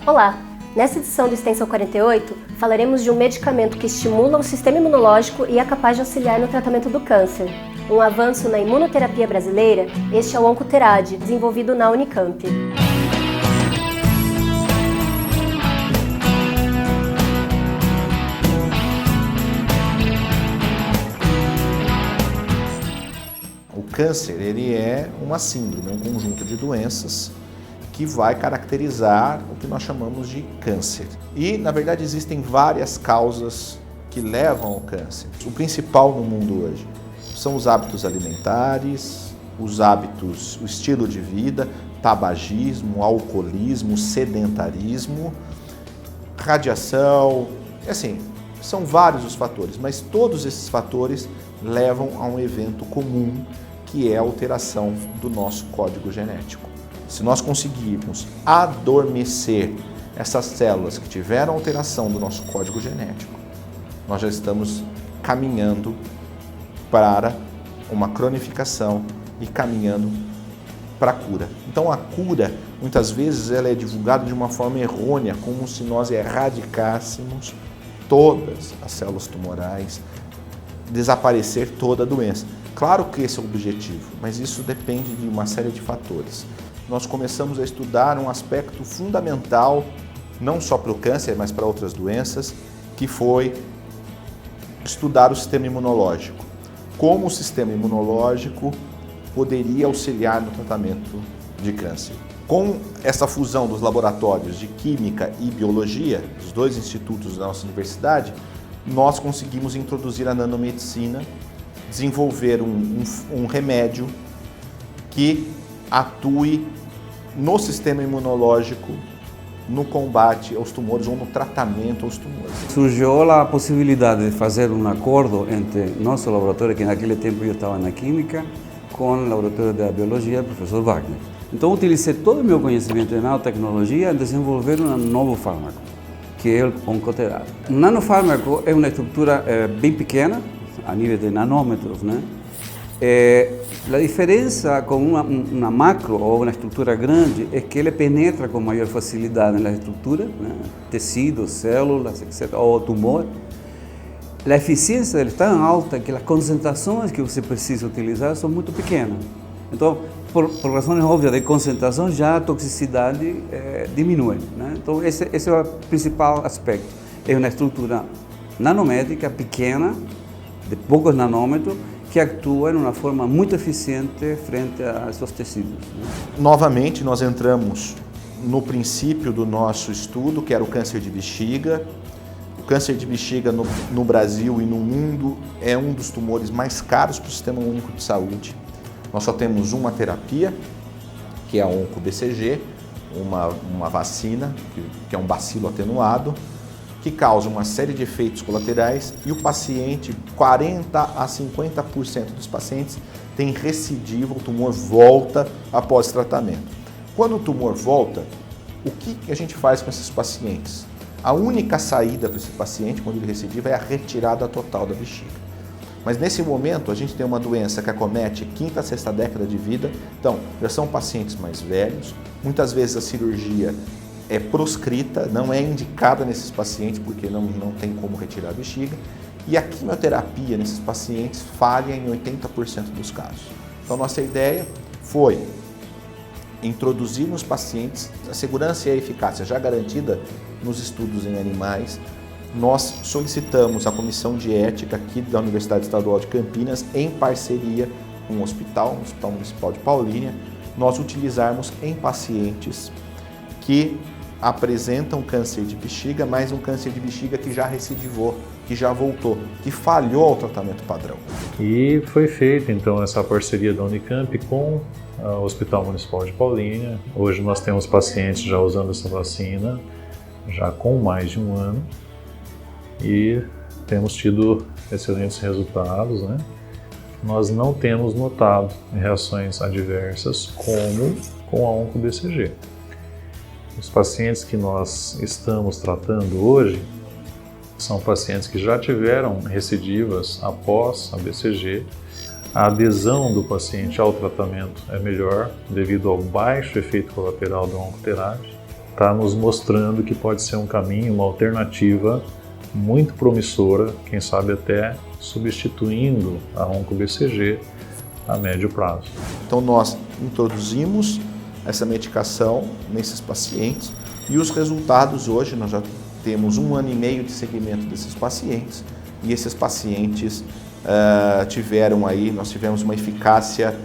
Olá! Nessa edição do Extensão 48, falaremos de um medicamento que estimula o sistema imunológico e é capaz de auxiliar no tratamento do câncer. Um avanço na imunoterapia brasileira, este é o Oncoterade, desenvolvido na Unicamp. O câncer, ele é uma síndrome, um conjunto de doenças que vai caracterizar o que nós chamamos de câncer. E, na verdade, existem várias causas que levam ao câncer. O principal no mundo hoje são os hábitos alimentares, o estilo de vida, tabagismo, alcoolismo, sedentarismo, radiação, assim, são vários os fatores, mas todos esses fatores levam a um evento comum, que é a alteração do nosso código genético. Se nós conseguirmos adormecer essas células que tiveram alteração do nosso código genético, nós já estamos caminhando para uma cronificação e caminhando para a cura. Então a cura, muitas vezes, ela é divulgada de uma forma errônea, como se nós erradicássemos todas as células tumorais, desaparecer toda a doença. Claro que esse é o objetivo, mas isso depende de uma série de fatores. Nós começamos a estudar um aspecto fundamental, não só para o câncer, mas para outras doenças, que foi estudar o sistema imunológico. Como o sistema imunológico poderia auxiliar no tratamento de câncer. Com essa fusão dos laboratórios de Química e Biologia, os dois institutos da nossa universidade, nós conseguimos introduzir a nanomedicina, desenvolver um remédio que atue no sistema imunológico, no combate aos tumores ou no tratamento aos tumores. Surgiu a possibilidade de fazer um acordo entre nosso laboratório, que naquele tempo eu estava na Química, com o laboratório da Biologia, professor Wagner. Então, utilizei todo o meu conhecimento em nanotecnologia em desenvolver um novo fármaco, que é o Oncoterade. O nanofármaco é uma estrutura bem pequena, a nível de nanômetros, né? A diferença com uma macro ou uma estrutura grande é que ele penetra com maior facilidade na estrutura, né? Tecidos, células, etc., ou tumor. A eficiência dele é tão alta que as concentrações que você precisa utilizar são muito pequenas. Então, por razões óbvias de concentração, já a toxicidade diminui, né? Então, esse é o principal aspecto. É uma estrutura nanométrica pequena, de poucos nanômetros, que atua de uma forma muito eficiente frente a seus tecidos, né? Novamente, nós entramos no princípio do nosso estudo, que era o câncer de bexiga. O câncer de bexiga no Brasil e no mundo é um dos tumores mais caros para o Sistema Único de Saúde. Nós só temos uma terapia, que é a OncoBCG, uma vacina, que é um bacilo atenuado, que causa uma série de efeitos colaterais e o paciente, 40% a 50% dos pacientes tem recidiva, o tumor volta após tratamento. Quando o tumor volta, o que a gente faz com esses pacientes? A única saída para esse paciente, quando ele recidiva, é a retirada total da bexiga. Mas nesse momento a gente tem uma doença que acomete quinta a sexta década de vida, então já são pacientes mais velhos, muitas vezes a cirurgia é proscrita, não é indicada nesses pacientes porque não tem como retirar a bexiga, e a quimioterapia nesses pacientes falha em 80% dos casos. Então nossa ideia foi introduzir nos pacientes a segurança e a eficácia já garantida nos estudos em animais. Nós solicitamos a Comissão de Ética aqui da Universidade Estadual de Campinas, em parceria com o Hospital Municipal de Paulínia, nós utilizarmos em pacientes que apresentam câncer de bexiga, mas um câncer de bexiga que já recidivou, que já voltou, que falhou ao tratamento padrão. E foi feita então essa parceria da Unicamp com o Hospital Municipal de Paulínia. Hoje nós temos pacientes já usando essa vacina, já com mais de um ano, e temos tido excelentes resultados, né? Nós não temos notado reações adversas como com a OncoBCG. Os pacientes que nós estamos tratando hoje são pacientes que já tiveram recidivas após a BCG. A adesão do paciente ao tratamento é melhor devido ao baixo efeito colateral do Oncoterade. está nos mostrando que pode ser um caminho, uma alternativa muito promissora, quem sabe até substituindo a onco-BCG a médio prazo. Então nós introduzimos essa medicação nesses pacientes e os resultados hoje, nós já temos 1 ano e meio de seguimento desses pacientes e esses pacientes nós tivemos uma eficácia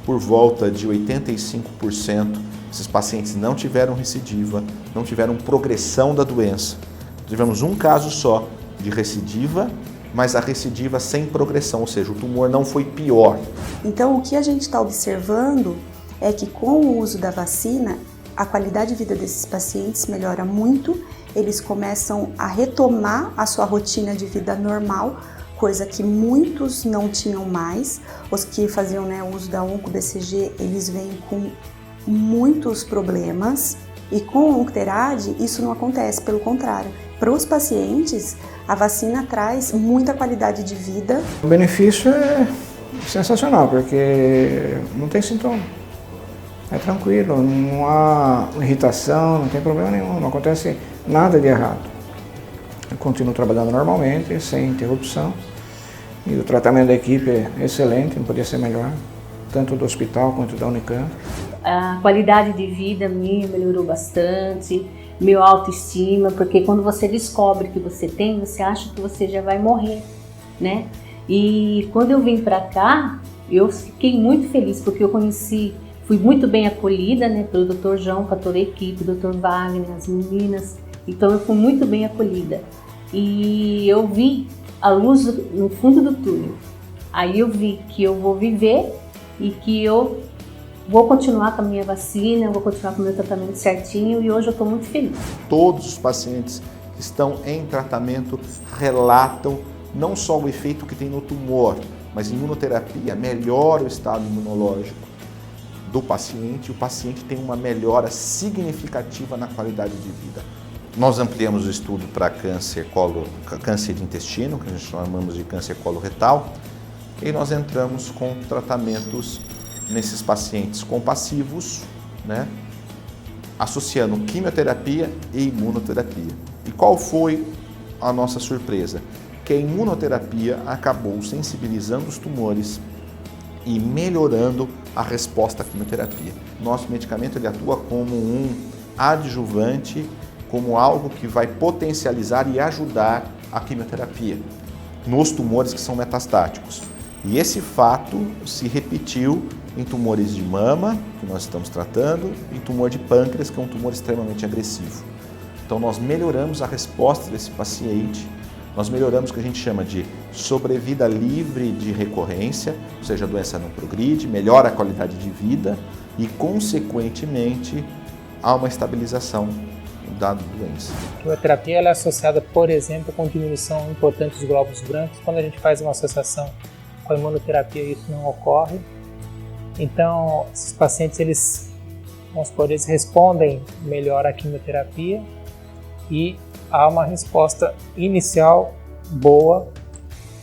por volta de 85%. Esses pacientes não tiveram recidiva, não tiveram progressão da doença. Tivemos um caso só de recidiva, mas a recidiva sem progressão, ou seja, o tumor não foi pior. Então, o que a gente está observando é que com o uso da vacina, a qualidade de vida desses pacientes melhora muito, eles começam a retomar a sua rotina de vida normal, coisa que muitos não tinham mais. Os que faziam o uso da onco-BCG, eles vêm com muitos problemas, e com o Oncoterade isso não acontece, pelo contrário. Para os pacientes, a vacina traz muita qualidade de vida. O benefício é sensacional, porque não tem sintoma. É tranquilo, não há irritação, não tem problema nenhum, não acontece nada de errado. Eu continuo trabalhando normalmente, sem interrupção, e o tratamento da equipe é excelente, não podia ser melhor, tanto do hospital quanto da Unicamp. A qualidade de vida minha melhorou bastante, meu autoestima, porque quando você descobre que você tem, você acha que você já vai morrer, né? E quando eu vim para cá, eu fiquei muito feliz, porque eu fui muito bem acolhida, né, pelo Dr. João, para toda a equipe, Dr. Wagner, as meninas, então eu fui muito bem acolhida. E eu vi a luz no fundo do túnel, aí eu vi que eu vou viver e que eu vou continuar com a minha vacina, vou continuar com o meu tratamento certinho e hoje eu estou muito feliz. Todos os pacientes que estão em tratamento relatam não só o efeito que tem no tumor, mas imunoterapia melhora o estado imunológico do paciente, o paciente tem uma melhora significativa na qualidade de vida. Nós ampliamos o estudo para câncer de intestino, que a gente chamamos de câncer coloretal, e nós entramos com tratamentos nesses pacientes compassivos, né, associando quimioterapia e imunoterapia. E qual foi a nossa surpresa? Que a imunoterapia acabou sensibilizando os tumores e melhorando a resposta à quimioterapia. Nosso medicamento ele atua como um adjuvante, como algo que vai potencializar e ajudar a quimioterapia nos tumores que são metastáticos. E esse fato se repetiu em tumores de mama, que nós estamos tratando, e tumor de pâncreas, que é um tumor extremamente agressivo. Então nós melhoramos a resposta desse paciente, nós melhoramos o que a gente chama de sobrevida livre de recorrência, ou seja, a doença não progride, melhora a qualidade de vida e, consequentemente, há uma estabilização da doença. A quimioterapia ela é associada, por exemplo, com diminuição importante dos glóbulos brancos. Quando a gente faz uma associação com a imunoterapia, isso não ocorre. Então, esses pacientes, eles respondem melhor à quimioterapia e há uma resposta inicial boa,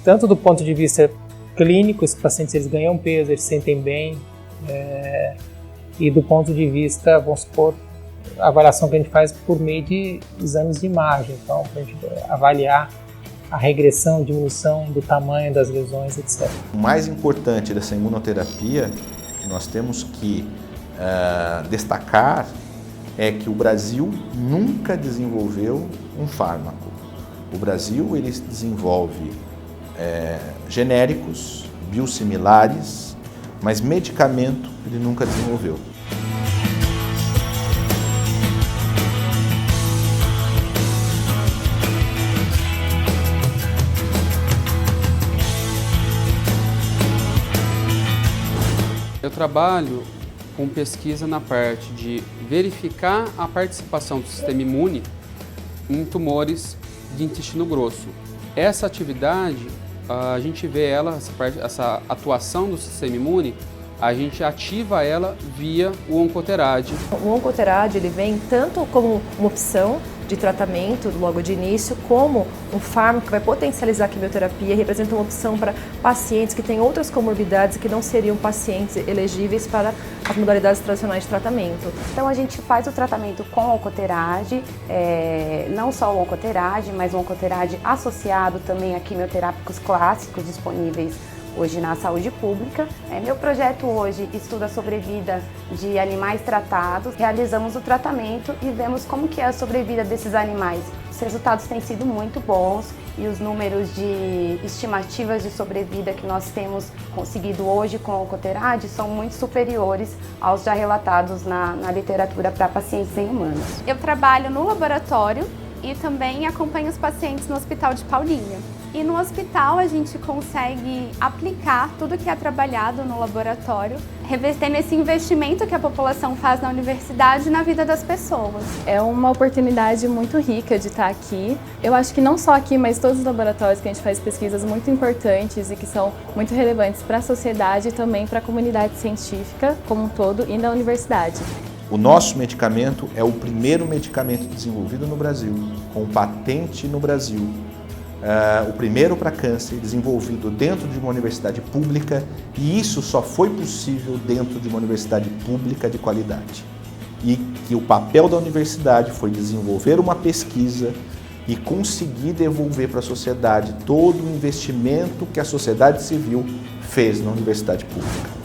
tanto do ponto de vista clínico, esses pacientes eles ganham peso, eles se sentem bem, e do ponto de vista, vamos supor, a avaliação que a gente faz por meio de exames de imagem, então, para a gente avaliar a regressão, diminuição do tamanho das lesões, etc. O mais importante dessa imunoterapia que nós temos que destacar é que o Brasil nunca desenvolveu um fármaco. O Brasil ele desenvolve genéricos, biosimilares, mas medicamento ele nunca desenvolveu. Eu trabalho com pesquisa na parte de verificar a participação do sistema imune em tumores de intestino grosso. Essa atividade, a gente vê essa atuação do sistema imune a gente ativa ela via o Oncoterade. O Oncoterade ele vem tanto como uma opção de tratamento logo de início, como um fármaco que vai potencializar a quimioterapia, representa uma opção para pacientes que têm outras comorbidades que não seriam pacientes elegíveis para as modalidades tradicionais de tratamento. Então a gente faz o tratamento com o Oncoterade, não só o Oncoterade, mas o Oncoterade associado também a quimioterápicos clássicos disponíveis hoje na saúde pública. Meu projeto hoje estuda a sobrevida de animais tratados. Realizamos o tratamento e vemos como que é a sobrevida desses animais. Os resultados têm sido muito bons e os números de estimativas de sobrevida que nós temos conseguido hoje com o Oncoterade são muito superiores aos já relatados na literatura para pacientes em humanos. Eu trabalho no laboratório e também acompanho os pacientes no Hospital de Paulínia. E no hospital a gente consegue aplicar tudo que é trabalhado no laboratório, revertendo esse investimento que a população faz na universidade na vida das pessoas. É uma oportunidade muito rica de estar aqui. Eu acho que não só aqui, mas todos os laboratórios que a gente faz pesquisas muito importantes e que são muito relevantes para a sociedade e também para a comunidade científica como um todo e na universidade. O nosso medicamento é o primeiro medicamento desenvolvido no Brasil, com patente no Brasil. O primeiro para câncer desenvolvido dentro de uma universidade pública, e isso só foi possível dentro de uma universidade pública de qualidade. E que o papel da universidade foi desenvolver uma pesquisa e conseguir devolver para a sociedade todo o investimento que a sociedade civil fez na universidade pública.